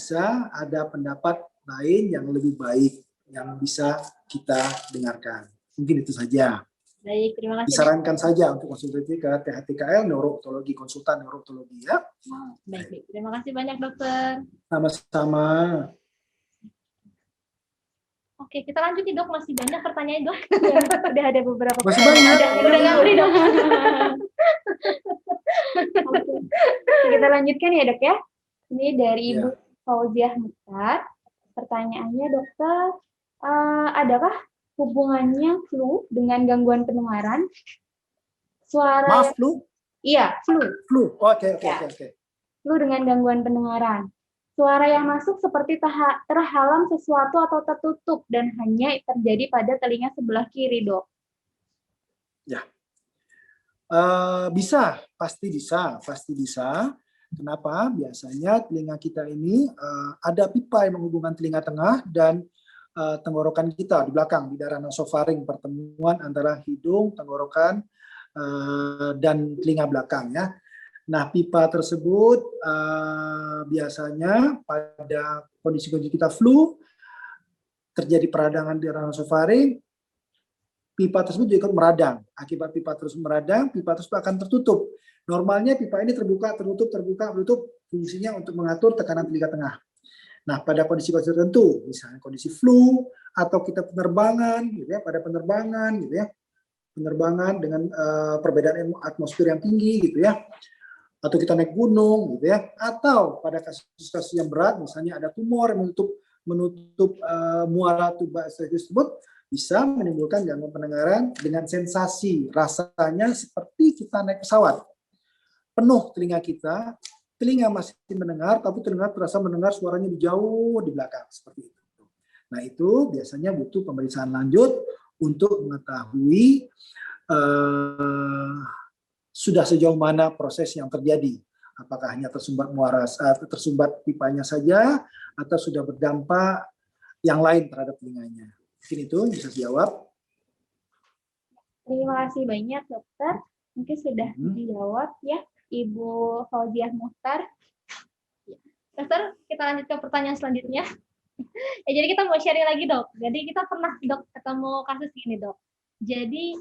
bisa ada pendapat lain yang lebih baik yang bisa kita dengarkan. Mungkin itu saja. Baik, terima kasih. Disarankan saja untuk konsultasi ke THTKL Neurologi, konsultan neurologi ya. Baik. Terima kasih banyak dokter. Sama-sama. Oke, kita lanjut nih dok, masih banyak pertanyaan dok. Udah ada beberapa masih banyak. Udah ngantri dok. Oke. Kita lanjutkan ya dok ya. Ini dari Ibu Ya. Fauziah Mukhtar. Pertanyaannya dokter, adakah hubungannya flu dengan gangguan pendengaran? Maaf, flu? Iya, flu. Flu. Oke. Flu dengan gangguan pendengaran. Suara yang masuk seperti terhalang sesuatu atau tertutup dan hanya terjadi pada telinga sebelah kiri, dok. Ya. Bisa, pasti bisa. Kenapa? Biasanya telinga kita ini ada pipa yang menghubungkan telinga tengah dan tenggorokan kita di belakang, di daerah nasofaring, pertemuan antara hidung, tenggorokan, dan telinga belakang ya. Nah, pipa tersebut biasanya pada kondisi-kondisi kita flu, terjadi peradangan di daerah nasofaring, pipa tersebut juga ikut meradang. Akibat pipa terus meradang, pipa tersebut akan tertutup. Normalnya pipa ini terbuka, tertutup, fungsinya untuk mengatur tekanan telinga tengah. Nah, pada kondisi-kondisi tertentu, misalnya kondisi flu atau kita penerbangan, gitu ya, pada penerbangan, gitu ya, penerbangan dengan perbedaan atmosfer yang tinggi, gitu ya, atau kita naik gunung, gitu ya, atau pada kasus-kasus yang berat, misalnya ada tumor yang menutup muara tuba tersebut, bisa menimbulkan gangguan pendengaran dengan sensasi rasanya seperti kita naik pesawat. Penuh telinga kita, telinga masih mendengar, tapi telinga terasa mendengar suaranya di jauh di belakang, seperti itu. Nah, itu biasanya butuh pemeriksaan lanjut untuk mengetahui sudah sejauh mana proses yang terjadi. Apakah hanya tersumbat pipanya saja, atau sudah berdampak yang lain terhadap telinganya. Mungkin itu bisa dijawab. Terima kasih banyak dokter. Mungkin sudah dijawab ya. Ibu Fauziah Mukhtar. Dokter, kita lanjut ke pertanyaan selanjutnya. Jadi kita mau sharing lagi dok. Jadi kita pernah dok ketemu kasus gini dok. Jadi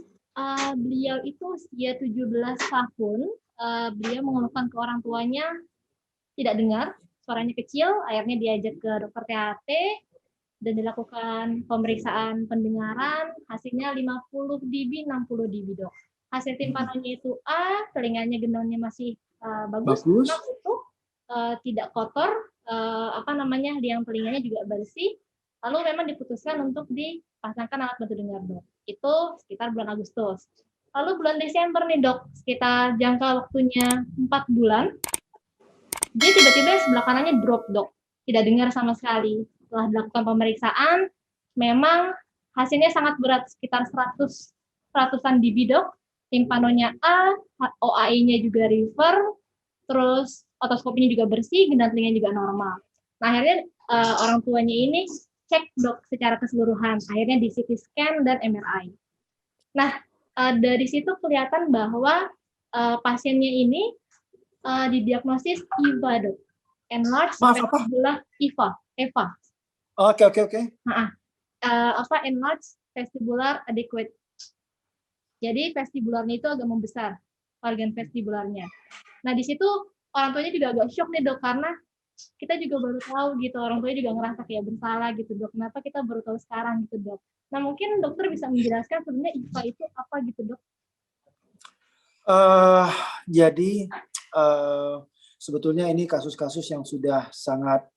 beliau itu usia 17 tahun. Beliau mengeluhkan ke orang tuanya tidak dengar, suaranya kecil. Akhirnya diajak ke dokter THT dan dilakukan pemeriksaan pendengaran. Hasilnya 50 dB, 60 dB dok. Hasil timpanonya itu A, telinganya gendongnya masih bagus. Utuh, tidak kotor, liang telinganya juga bersih. Lalu memang diputuskan untuk dipasangkan alat bantu dengar dok. Itu sekitar bulan Agustus. Lalu bulan Desember nih dok, sekitar jangka waktunya 4 bulan, dia tiba-tiba sebelah kanannya drop dok, tidak dengar sama sekali. Setelah dilakukan pemeriksaan, memang hasilnya sangat berat, sekitar 100-an dB dok. Timpanonya A, OAI-nya juga river, terus otoskopinya juga bersih, gendang telinganya juga normal. Nah, akhirnya orang tuanya ini cek dok secara keseluruhan, akhirnya di CT scan dan MRI. Nah, dari situ kelihatan bahwa pasiennya ini didiagnosis EVA dok, enlarged vestibular EVA. Oke. Enlarged vestibular adequate. Jadi vestibularnya itu agak membesar, organ vestibularnya. Nah, di situ orang tuanya juga agak shock nih dok, karena kita juga baru tahu gitu, orang tuanya juga ngerasa kayak bersalah gitu dok. Kenapa kita baru tahu sekarang gitu dok? Nah, mungkin dokter bisa menjelaskan sebenarnya IPA itu apa gitu dok? Jadi sebetulnya ini kasus-kasus yang sudah sangat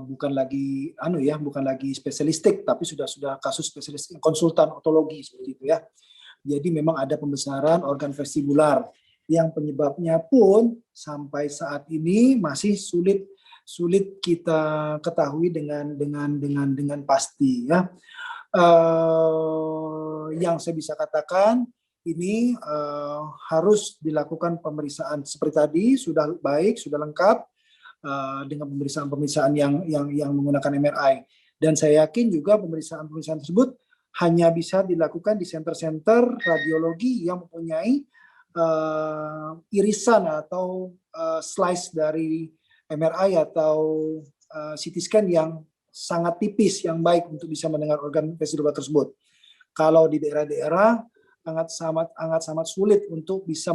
bukan lagi spesialistik, tapi sudah kasus spesialistik konsultan otologi seperti itu ya. Jadi memang ada pembesaran organ vestibular yang penyebabnya pun sampai saat ini masih sulit kita ketahui dengan pasti ya. Yang saya bisa katakan ini harus dilakukan pemeriksaan seperti tadi, sudah baik, sudah lengkap dengan pemeriksaan yang menggunakan MRI. Dan saya yakin juga pemeriksaan tersebut hanya bisa dilakukan di center-center radiologi yang mempunyai irisan atau slice dari MRI atau CT scan yang sangat tipis yang baik untuk bisa mendengar organ vestibular tersebut. Kalau di daerah-daerah sangat sulit untuk bisa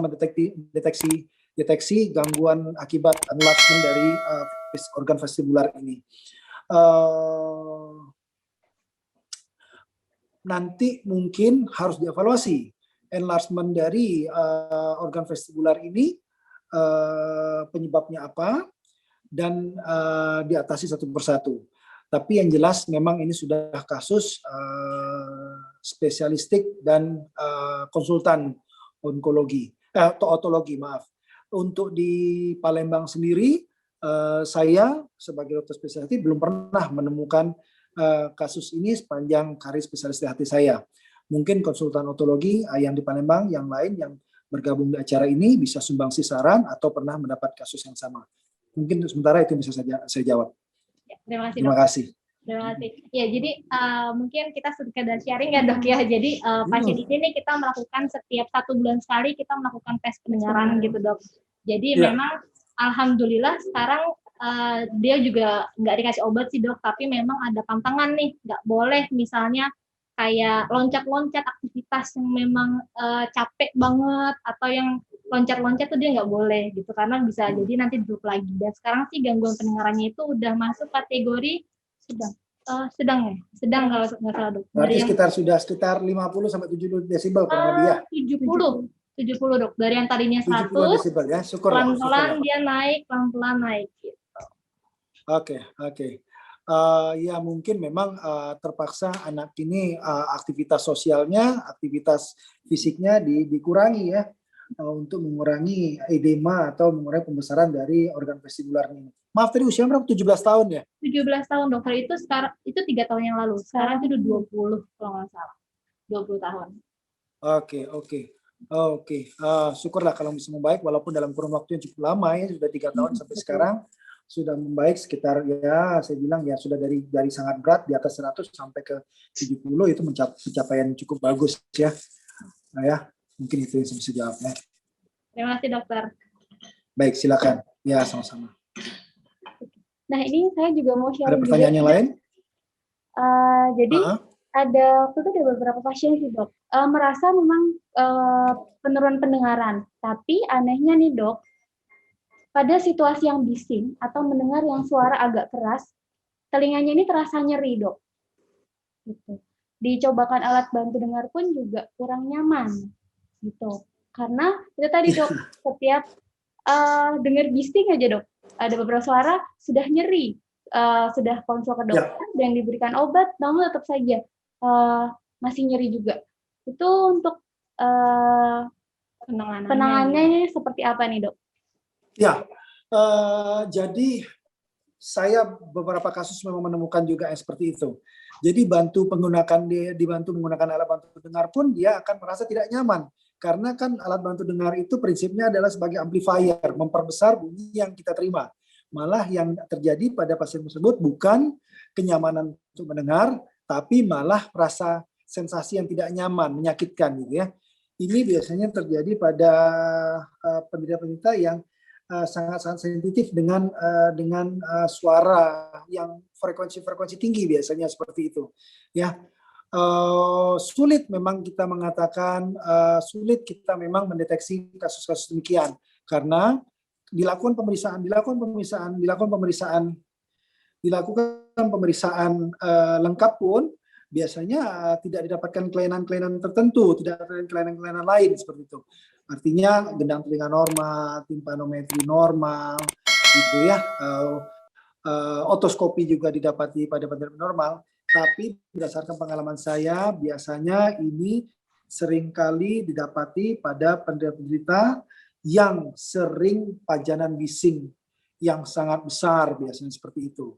deteksi gangguan akibat enlargement dari organ vestibular ini. Nanti mungkin harus dievaluasi enlargement dari organ vestibular ini, penyebabnya apa, dan diatasi satu persatu. Tapi yang jelas memang ini sudah kasus spesialistik dan konsultan onkologi, atau otologi, maaf. Untuk di Palembang sendiri, saya sebagai dokter spesialis belum pernah menemukan kasus ini sepanjang karir spesialis di hati saya. Mungkin konsultan otologi yang di Palembang, yang lain yang bergabung di acara ini bisa sumbangsi saran atau pernah mendapat kasus yang sama. Mungkin sementara itu bisa saya jawab. Ya, terima kasih. Terima Dok. kasih. Terima kasih. Ya, jadi mungkin kita sekedar sharing ya dok ya. Jadi pasien ini nih kita melakukan setiap 1 bulan sekali kita melakukan tes pendengaran gitu dok. Jadi memang alhamdulillah sekarang dia juga nggak dikasih obat sih dok, tapi memang ada pantangan nih, nggak boleh misalnya kayak loncat-loncat aktivitas yang memang capek banget atau yang loncat-loncat tuh dia nggak boleh gitu karena bisa jadi nanti drop lagi. Dan sekarang sih gangguan pendengarannya itu udah masuk kategori sedang kalau nggak salah dok. Berarti sekitar 50 sampai 70 desibel kurang lebih ya. 70 dok. Dari yang tadinya 1 desibel ya. pelan-pelan dia naik, pelan-pelan naik gitu. Oke. Ya mungkin memang terpaksa anak ini aktivitas sosialnya, aktivitas fisiknya dikurangi ya, untuk mengurangi edema atau mengurangi pembesaran dari organ vestibular ini. Maaf, tadi usia berapa? 17 tahun ya? 17 tahun dokter, itu sekarang itu 3 tahun yang lalu. Sekarang itu udah 20 kalau nggak salah. 20 tahun. Oke. Syukurlah kalau bisa membaik walaupun dalam kurun waktu yang cukup lama ya, sudah 3 tahun sampai sekarang sudah membaik sekitar ya saya bilang ya sudah dari sangat berat di atas 100 sampai ke 70 itu pencapaian cukup bagus ya. Nah ya, mungkin itu yang saya bisa jawab ya. Terima kasih dokter. Baik, silakan. Ya, sama-sama. Nah, ini saya juga mau sharing. Ada pertanyaan juga. Yang lain? Jadi ada waktu itu ada beberapa pasien sih dok merasa memang penurunan pendengaran, tapi anehnya nih dok, pada situasi yang bising atau mendengar yang suara agak keras, telinganya ini terasa nyeri dok. Gitu. Dicobakan alat bantu dengar pun juga kurang nyaman, gitu. Karena itu tadi dok, setiap dengar bising aja dok, ada beberapa suara sudah nyeri, sudah konsul ke dokter dan diberikan obat, namun tetap saja masih nyeri juga. Itu untuk penanganannya seperti apa nih dok? Ya, jadi saya beberapa kasus memang menemukan juga yang seperti itu. Jadi dibantu menggunakan alat bantu dengar pun dia akan merasa tidak nyaman. Karena kan alat bantu dengar itu prinsipnya adalah sebagai amplifier, memperbesar bunyi yang kita terima. Malah yang terjadi pada pasien tersebut bukan kenyamanan untuk mendengar, tapi malah rasa sensasi yang tidak nyaman, menyakitkan gitu ya. Ini biasanya terjadi pada penderita-penderita yang sangat-sangat sensitif dengan suara yang frekuensi tinggi, biasanya seperti itu ya. Sulit memang kita mengatakan sulit kita memang mendeteksi kasus-kasus demikian karena dilakukan pemeriksaan lengkap pun biasanya tidak didapatkan kelainan-kelainan tertentu, tidak ada kelainan-kelainan lain seperti itu. Artinya gendang telinga normal, timpanometri normal, gitu ya. Otoskopi juga didapati pada penderita normal, tapi berdasarkan pengalaman saya biasanya ini seringkali didapati pada penderita yang sering pajanan bising yang sangat besar, biasanya seperti itu.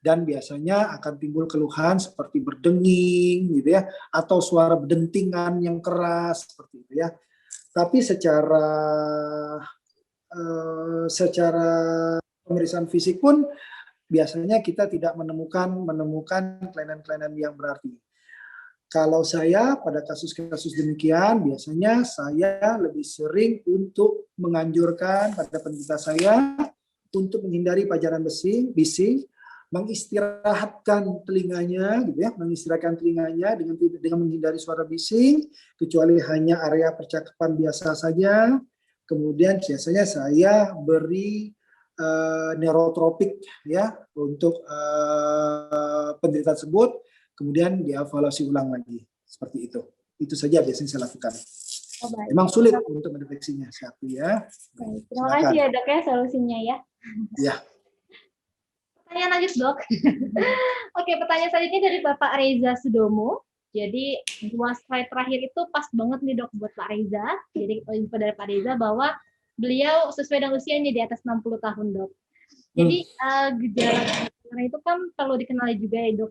Dan biasanya akan timbul keluhan seperti berdenging gitu ya, atau suara berdentingan yang keras seperti itu ya. Tapi secara pemeriksaan fisik pun biasanya kita tidak menemukan kelainan-kelainan yang berarti. Kalau saya pada kasus-kasus demikian, biasanya saya lebih sering untuk menganjurkan pada penderita saya untuk menghindari pajanan bising, mengistirahatkan telinganya, gitu ya, mengistirahatkan telinganya dengan menghindari suara bising, kecuali hanya area percakapan biasa saja. Kemudian biasanya saya beri neurotropik ya untuk penderita tersebut, kemudian dievaluasi ulang lagi seperti itu. Itu saja biasanya saya lakukan. Oh, baik. Memang sulit untuk mendeteksinya satu ya. Baik. Terima kasih ya dok ya solusinya ya. Ya. Pertanyaan lanjut dok. Oke, pertanyaan selanjutnya dari Bapak Reza Sudomo. Jadi 2 slide terakhir itu pas banget nih dok buat Pak Reza. Jadi info dari Pak Reza bahwa beliau sesuai dengan usianya di atas 60 tahun dok. Jadi gejala itu kan perlu dikenali juga ya dok,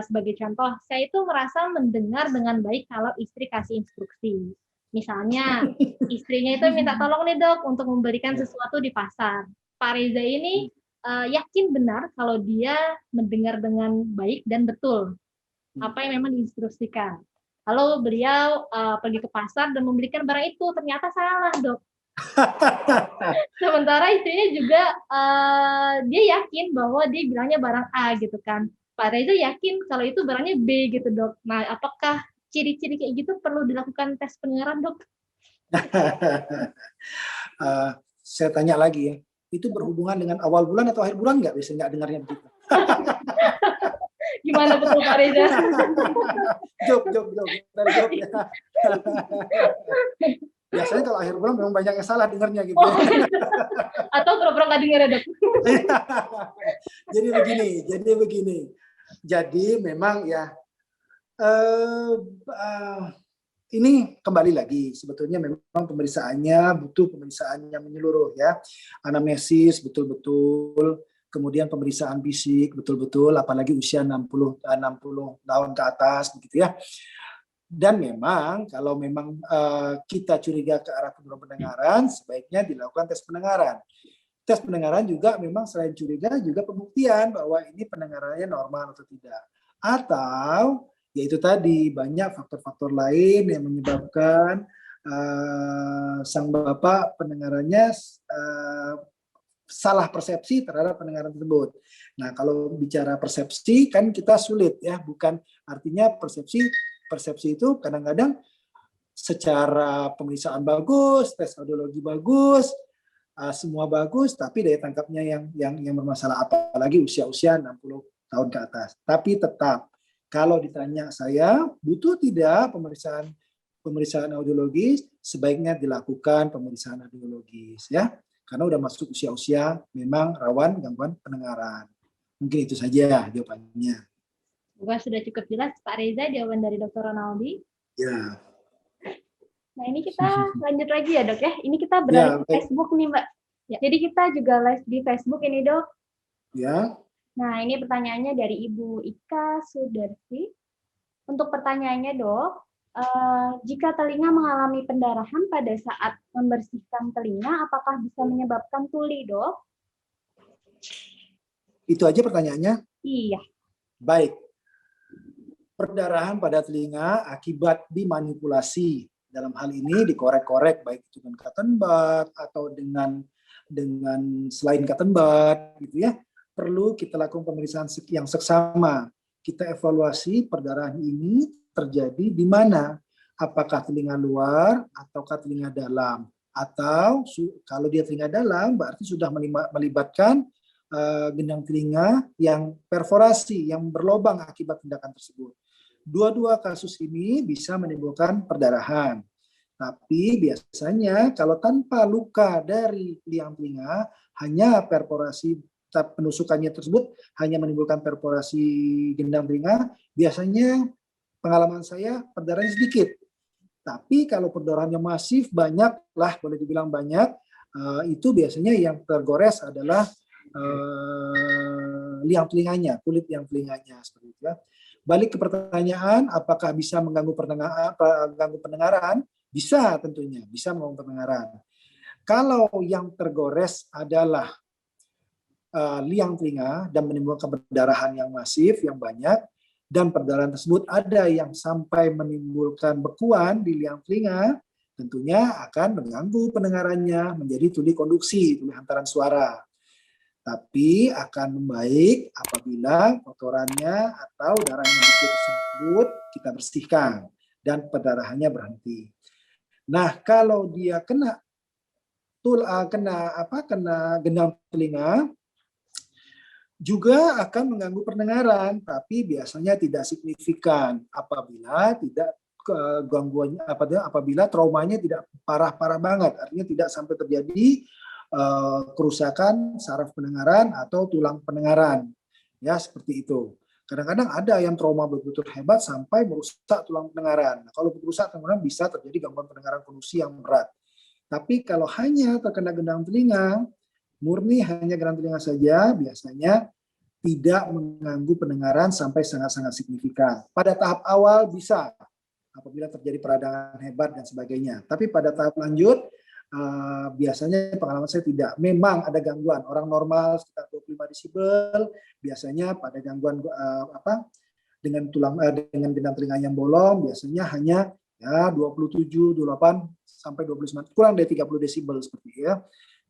sebagai contoh. Saya itu merasa mendengar dengan baik kalau istri kasih instruksi. Misalnya istrinya itu minta tolong nih dok untuk memberikan sesuatu di pasar. Pak Reza ini yakin benar kalau dia mendengar dengan baik dan betul apa yang memang diinstruksikan. Lalu beliau pergi ke pasar dan membelikan barang itu, ternyata salah dok. Sementara istrinya juga dia yakin bahwa dia bilangnya barang A gitu kan. Pak Reza yakin kalau itu barangnya B gitu dok. Nah, apakah ciri-ciri kayak gitu perlu dilakukan tes pendengaran dok? Saya tanya lagi ya, itu berhubungan dengan awal bulan atau akhir bulan nggak? Biasanya nggak dengarnya begitu. Gimana betul Pak Reza? Jawab ya. Biasanya kalau akhir bulan memang banyak yang salah dengarnya gitu. Atau pura-pura nggak dengar ya dok? Jadi begini. Jadi memang ya ini kembali lagi sebetulnya memang pemeriksaannya butuh pemeriksaan yang menyeluruh ya, anamnesis betul-betul, kemudian pemeriksaan fisik betul-betul, apalagi usia 60 tahun ke atas begitu ya. Dan memang kalau memang kita curiga ke arah penurunan pendengaran, sebaiknya dilakukan tes pendengaran. Tes pendengaran juga memang selain curiga juga pembuktian bahwa ini pendengarannya normal atau tidak. Atau yaitu tadi banyak faktor-faktor lain yang menyebabkan sang bapak pendengarannya salah persepsi terhadap pendengaran tersebut. Nah, kalau bicara persepsi kan kita sulit ya, bukan artinya persepsi itu kadang-kadang secara pemeriksaan bagus, tes audiologi bagus, semua bagus, tapi daya tangkapnya yang bermasalah, apalagi usia-usia 60 tahun ke atas. Tapi tetap kalau ditanya saya butuh tidak pemeriksaan audiologis, sebaiknya dilakukan pemeriksaan audiologis ya, karena udah masuk usia-usia memang rawan gangguan pendengaran. Mungkin itu saja jawabannya. Semoga sudah cukup jelas Pak Reza jawaban dari Dr. Ronaldi. Ya. Nah ini kita lanjut lagi ya dok ya. Ini kita beralih ke Facebook nih Mbak. Ya. Jadi kita juga live di Facebook ini dok. Ya. Nah ini pertanyaannya dari Ibu Ika Sudarsi. Untuk pertanyaannya dok, jika telinga mengalami pendarahan pada saat membersihkan telinga, apakah bisa menyebabkan tuli dok? Itu aja pertanyaannya? Iya. Baik. Perdarahan pada telinga akibat dimanipulasi. Dalam hal ini dikorek-korek baik itu dengan cotton bud atau dengan selain cotton bud gitu ya. Perlu kita lakukan pemeriksaan yang seksama. Kita evaluasi perdarahan ini terjadi di mana? Apakah telinga luar ataukah telinga dalam? Atau kalau dia telinga dalam berarti sudah melibatkan gendang telinga yang perforasi, yang berlobang akibat tindakan tersebut. Dua-dua kasus ini bisa menimbulkan perdarahan. Tapi biasanya kalau tanpa luka dari liang telinga, hanya perforasi, penusukannya tersebut hanya menimbulkan perforasi gendang telinga, biasanya pengalaman saya perdarahannya sedikit. Tapi kalau perdarahannya masif, banyak lah, boleh dibilang banyak, itu biasanya yang tergores adalah liang telinganya, kulit liang telinganya seperti itu ya. Balik ke pertanyaan, apakah bisa mengganggu pendengaran? Bisa tentunya, bisa mengganggu pendengaran. Kalau yang tergores adalah liang telinga dan menimbulkan perdarahan yang masif, yang banyak, dan perdarahan tersebut ada yang sampai menimbulkan bekuan di liang telinga, tentunya akan mengganggu pendengarannya, menjadi tuli konduksi, tuli hantaran suara. Tapi akan membaik apabila kotorannya atau darah yang dikit tersebut kita bersihkan dan perdarahannya berhenti. Nah, kalau dia kena gendang telinga, juga akan mengganggu pendengaran, tapi biasanya tidak signifikan apabila tidak gangguannya apabila traumanya tidak parah-parah banget, artinya tidak sampai terjadi kerusakan saraf pendengaran atau tulang pendengaran, ya seperti itu. Kadang-kadang ada yang trauma betul-betul hebat sampai merusak tulang pendengaran. Nah, kalau merusak pendengaran bisa terjadi gangguan pendengaran kondisi yang berat. Tapi kalau hanya terkena gendang telinga, murni hanya gendang telinga saja, biasanya tidak mengganggu pendengaran sampai sangat-sangat signifikan. Pada tahap awal bisa, apabila terjadi peradangan hebat dan sebagainya. Tapi pada tahap lanjut, biasanya pengalaman saya tidak. Memang ada gangguan. Orang normal sekitar 25 desibel, biasanya pada gangguan dengan gendang telinga yang bolong, biasanya hanya ya 27, 28 sampai 29, kurang dari 30 desibel seperti itu ya.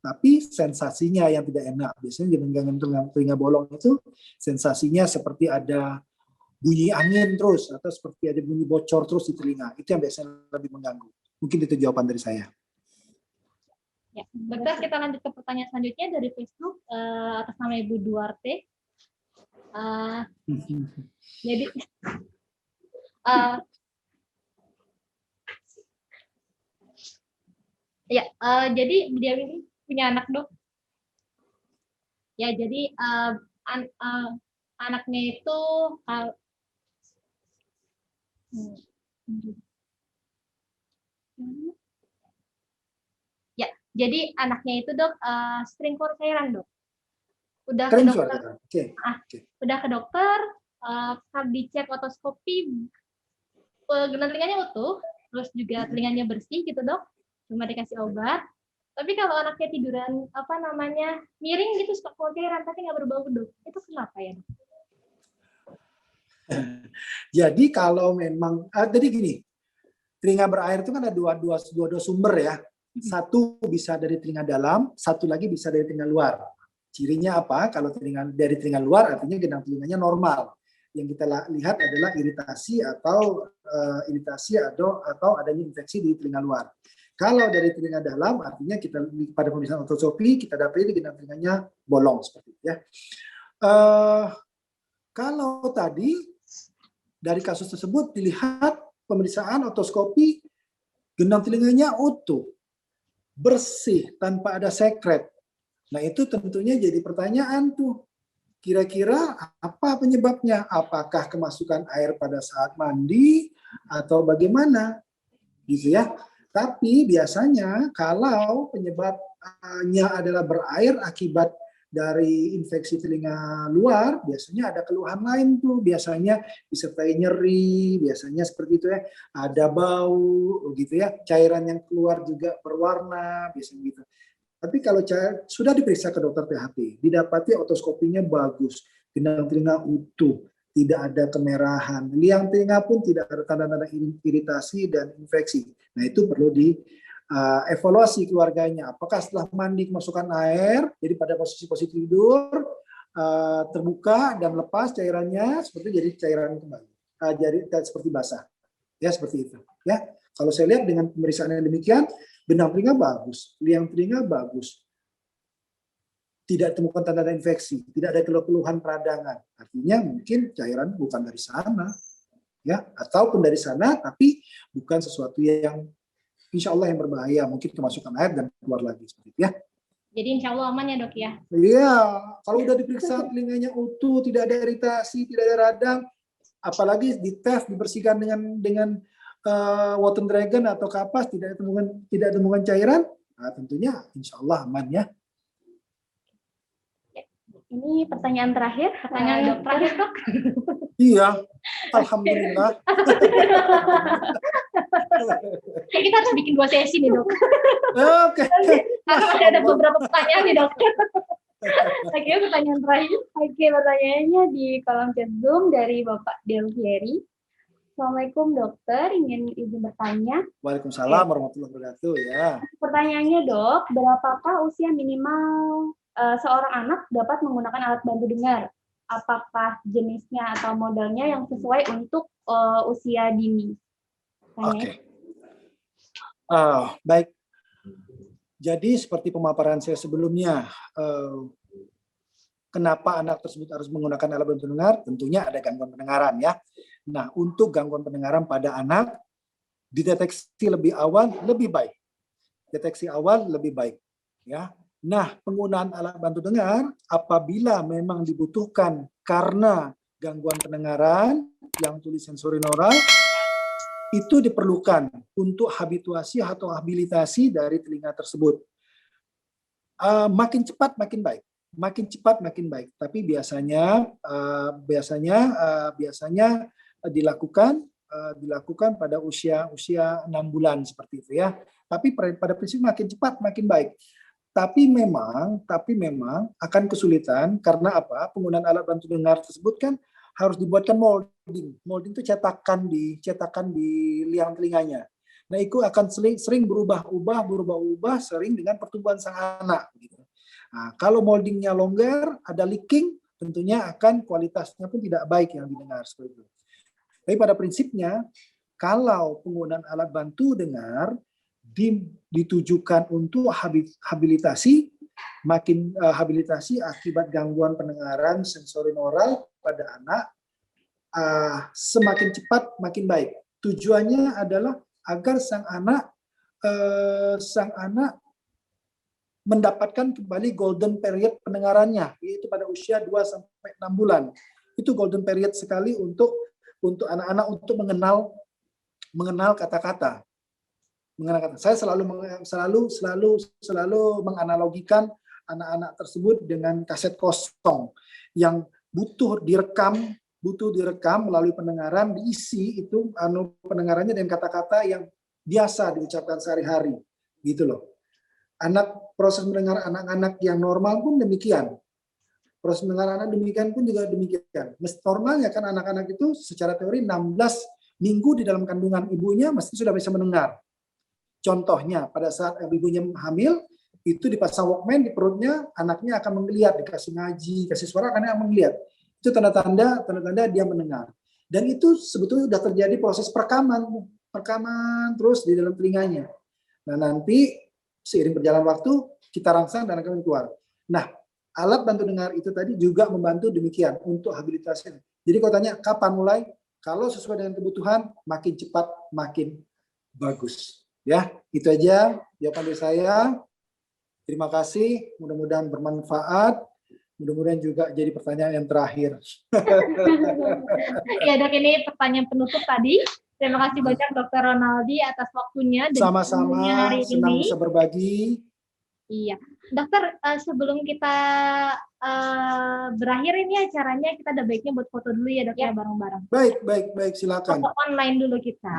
Tapi sensasinya yang tidak enak. Biasanya dengan telinga bolong itu sensasinya seperti ada bunyi angin terus atau seperti ada bunyi bocor terus di telinga. Itu yang biasanya lebih mengganggu. Mungkin itu jawaban dari saya. Ya, dokter, kita lanjut ke pertanyaan selanjutnya dari Facebook atas nama Ibu Duarte. Jadi jadi dia ini punya anak, Dok. Ya, jadi anaknya itu ya, jadi anaknya itu, Dok, sering keluar cairan, Dok. Udah ke dokter. Udah ke dokter, saat dicek otoskopi gendang telinganya utuh, terus juga telinganya bersih gitu, Dok. Cuma dikasih obat. Tapi kalau anaknya tiduran miring gitu suka keluar cairan tapi nggak berbau, Dok. Itu kenapa ya, Dok? Jadi kalau memang jadi gini, telinga berair itu kan ada dua sumber ya. Satu bisa dari telinga dalam, satu lagi bisa dari telinga luar. Cirinya apa? Kalau dari telinga luar artinya gendang telinganya normal. Yang kita lihat adalah iritasi atau adanya infeksi di telinga luar. Kalau dari telinga dalam artinya kita pada pemeriksaan otoskopi kita dapati gendang telinganya bolong seperti itu ya. Kalau tadi dari kasus tersebut dilihat pemeriksaan otoskopi gendang telinganya utuh, bersih tanpa ada sekret. Nah itu tentunya jadi pertanyaan tuh. Kira-kira apa penyebabnya? Apakah kemasukan air pada saat mandi atau bagaimana? Gitu ya. Tapi biasanya kalau penyebabnya adalah berair akibat dari infeksi telinga luar, biasanya ada keluhan lain tuh. Biasanya disertai nyeri, biasanya seperti itu ya. Ada bau, gitu ya. Cairan yang keluar juga berwarna, biasanya gitu. Tapi kalau sudah diperiksa ke dokter THP, didapati otoskopinya bagus, gendang telinga utuh, tidak ada kemerahan, liang telinga pun tidak ada tanda-tanda iritasi dan infeksi. Nah itu perlu dievaluasi keluarganya. Apakah setelah mandi kemasukan air, jadi pada posisi tidur, terbuka dan lepas cairannya, seperti jadi cairan kembali, jadi seperti basah, ya seperti itu. Ya, kalau saya lihat dengan pemeriksaan yang demikian, gendang telinga bagus, liang telinga bagus, tidak temukan tanda-tanda infeksi, tidak ada keluhan peradangan. Artinya mungkin cairan bukan dari sana, ya, ataupun dari sana, tapi bukan sesuatu yang insya Allah yang berbahaya, mungkin kemasukan air dan keluar lagi seperti itu, ya. Jadi insya Allah aman ya, Dok ya? Iya, kalau udah diperiksa telinganya utuh, tidak ada iritasi, tidak ada radang, apalagi dites dibersihkan dengan water dragon atau kapas, tidak temukan cairan, nah tentunya insya Allah aman ya. Ini pertanyaan terakhir. Pertanyaan terakhir, Dok. Iya, alhamdulillah. Kita harus bikin 2 sesi nih, Dok. Oke. Karena masih ada beberapa pertanyaan nih, Dok. Oke, pertanyaan terakhir. Oke, pertanyaannya di kolom chat Zoom dari Bapak Delvieri. Assalamualaikum dokter, ingin izin bertanya. Waalaikumsalam warahmatullahi wabarakatuh ya. Pertanyaannya, Dok, berapakah usia minimal seorang anak dapat menggunakan alat bantu dengar? Apakah jenisnya atau modelnya yang sesuai untuk usia dini? Oke. Baik. Jadi seperti pemaparan saya sebelumnya, kenapa anak tersebut harus menggunakan alat bantu dengar? Tentunya ada gangguan pendengaran ya. Nah, untuk gangguan pendengaran pada anak, dideteksi lebih awal lebih baik. Deteksi awal lebih baik. Ya. Nah, penggunaan alat bantu dengar apabila memang dibutuhkan karena gangguan pendengaran yang tulis sensorineural itu diperlukan untuk habituasi atau habilitasi dari telinga tersebut. Makin cepat makin baik, makin cepat makin baik. Tapi biasanya dilakukan pada usia 6 bulan seperti itu ya. Tapi pada prinsip makin cepat makin baik. Tapi memang akan kesulitan karena apa? Penggunaan alat bantu dengar tersebut kan harus dibuatkan molding. Molding itu cetakan di liang telinganya. Nah, itu akan sering berubah-ubah sering dengan pertumbuhan sang anak. Gitu. Nah, kalau moldingnya longgar, ada leaking, tentunya akan kualitasnya pun tidak baik yang didengar seperti itu. Tapi pada prinsipnya, kalau penggunaan alat bantu dengar ditujukan untuk habilitasi, habilitasi akibat gangguan pendengaran sensorineural pada anak, semakin cepat makin baik. Tujuannya adalah agar sang anak mendapatkan kembali golden period pendengarannya, yaitu pada usia 2-6 bulan. Itu golden period sekali untuk anak-anak untuk mengenal kata-kata. Saya selalu menganalogikan anak-anak tersebut dengan kaset kosong yang butuh direkam melalui pendengaran, diisi itu pendengarannya dengan kata-kata yang biasa diucapkan sehari-hari, gitu loh. Proses mendengar anak-anak yang normal pun demikian. Proses mendengar anak demikian pun juga demikian. Normalnya kan anak-anak itu secara teori 16 minggu di dalam kandungan ibunya mesti sudah bisa mendengar. Contohnya pada saat ibunya hamil, itu dipasang Walkman di perutnya, anaknya akan menggeliat, dikasih ngaji, kasih suara, anaknya akan menggeliat. Itu tanda-tanda dia mendengar. Dan itu sebetulnya sudah terjadi proses perekaman terus di dalam telinganya. Nah, nanti seiring berjalan waktu kita rangsang dan akan keluar. Nah, alat bantu dengar itu tadi juga membantu demikian untuk habilitasi. Jadi kalau tanya kapan mulai, kalau sesuai dengan kebutuhan, makin cepat makin bagus. Ya, itu aja jawaban dari saya. Terima kasih, mudah-mudahan bermanfaat. Mudah-mudahan juga jadi pertanyaan yang terakhir. Ya dok, ini pertanyaan penutup tadi. Terima kasih banyak Dr. Ronaldi atas waktunya dan sama-sama, hari senang ini. bisa berbagi. Iya, dokter, sebelum kita berakhir ini acaranya, kita ada baiknya buat foto dulu ya dok ya bareng-bareng. Baik, silakan. Foto online dulu kita.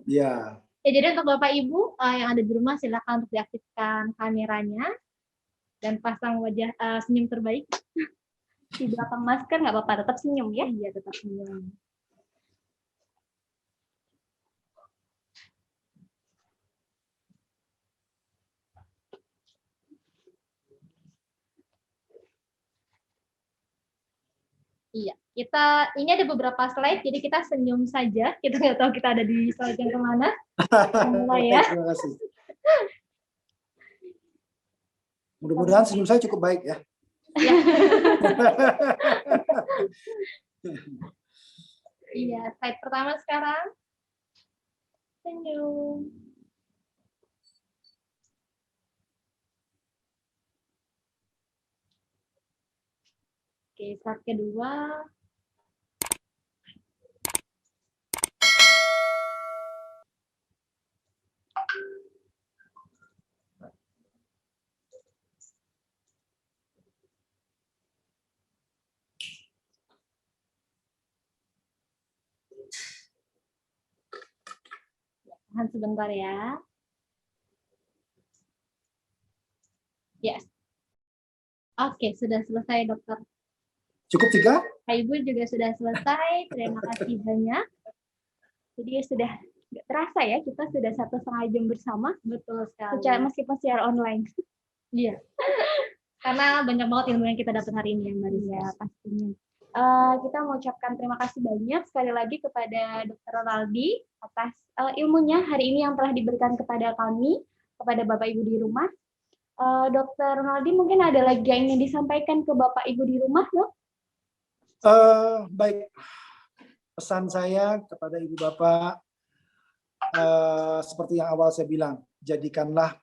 Ya. Ya, jadi untuk Bapak Ibu yang ada di rumah silakan untuk diaktifkan kameranya dan pasang wajah senyum terbaik. Di belakang masker nggak apa-apa, tetap senyum ya. Iya, tetap senyum. Iya, ini ada beberapa slide, jadi kita senyum saja. Kita nggak tahu kita ada di slide yang kemana. Mulai ya. Terima kasih. Mudah-mudahan senyum saya cukup baik ya. Iya, slide pertama sekarang. Senyum. Oke, slide kedua. Tahan sebentar ya. Yes. Oke, sudah selesai dokter. Cukup 3? Kak Ibu juga sudah selesai. Terima kasih banyak. Jadi sudah nggak terasa ya, kita sudah 1,5 jam bersama. Betul sekali. Meskipun secara online. Iya. karena banyak banget ilmu yang kita dapat hari ini ya Mbak Rizka. Ya, pastinya. Kita mengucapkan terima kasih banyak sekali lagi kepada Dr. Ronaldi atas ilmunya hari ini yang telah diberikan kepada kami, kepada Bapak Ibu di rumah. Dr. Ronaldi mungkin ada lagi yang ingin disampaikan ke Bapak Ibu di rumah, Dok? Baik, pesan saya kepada Ibu Bapak, seperti yang awal saya bilang, jadikanlah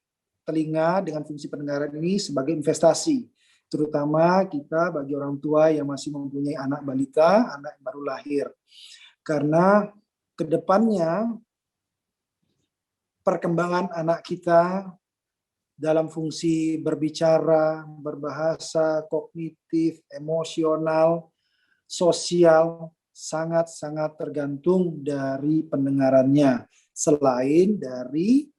telinga dengan fungsi pendengaran ini sebagai investasi, terutama kita bagi orang tua yang masih mempunyai anak balita, anak yang baru lahir. Karena kedepannya perkembangan anak kita dalam fungsi berbicara, berbahasa, kognitif, emosional, sosial, sangat-sangat tergantung dari pendengarannya, selain dari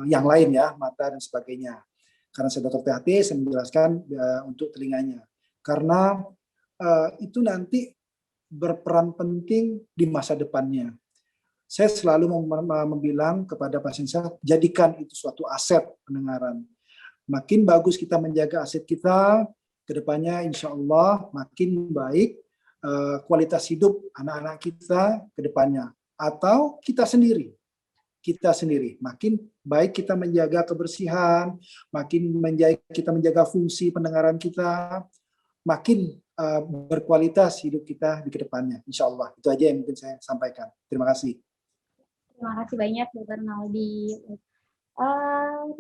yang lain ya, mata dan sebagainya. Karena saya dokter THT, saya menjelaskan untuk telinganya. Karena itu nanti berperan penting di masa depannya. Saya selalu membilang kepada pasien saya, jadikan itu suatu aset pendengaran. Makin bagus kita menjaga aset kita, kedepannya insya Allah makin baik kualitas hidup anak-anak kita kedepannya. Atau kita sendiri makin baik kita menjaga kebersihan, makin kita menjaga fungsi pendengaran kita, makin berkualitas hidup kita di kedepannya, insya Allah. Itu aja yang mungkin saya sampaikan. Terima kasih. Terima kasih banyak, Dr. Ronaldi.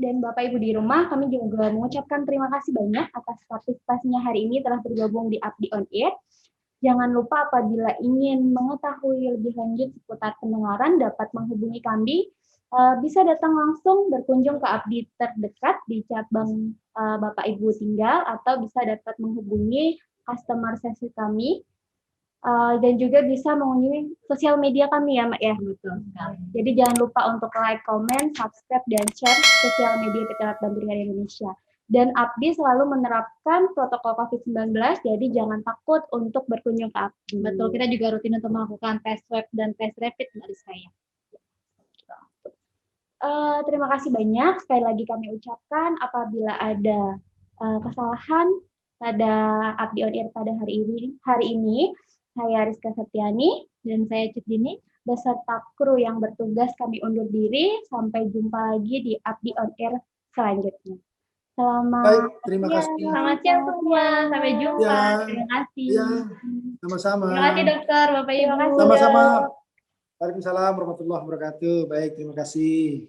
Dan Bapak Ibu di rumah, kami juga mengucapkan terima kasih banyak atas partisipasinya hari ini telah bergabung di Abdi On Air. Jangan lupa apabila ingin mengetahui lebih lanjut seputar pendengaran dapat menghubungi kami. Bisa datang langsung berkunjung ke Abdi terdekat di cabang Bapak Ibu tinggal, atau bisa dapat menghubungi customer service kami. Dan juga bisa mengunjungi sosial media kami ya, Mak ya. Betul sekali. Jadi jangan lupa untuk like, comment, subscribe, dan share sosial media PT Alat Bantu Ringan Indonesia. Dan Abdi selalu menerapkan protokol COVID-19, jadi jangan takut untuk berkunjung ke Abdi. Betul, kita juga rutin untuk melakukan tes swab dan tes rapid Mbak Rizka ya. Terima kasih banyak. Sekali lagi kami ucapkan apabila ada kesalahan pada Abdi On Air pada hari ini, saya Rizka Septiani dan saya Cutdini beserta kru yang bertugas kami undur diri. Sampai jumpa lagi di Abdi On Air selanjutnya. Selamat Baik, terima kasih. Selamat siang semua. Sampai jumpa. Ya, Terima kasih. ya, sama-sama. Terima kasih dokter, Bapak Ibu. Terima kasih. Sama-sama. Waalaikumsalam warahmatullahi wabarakatuh. Baik, terima kasih.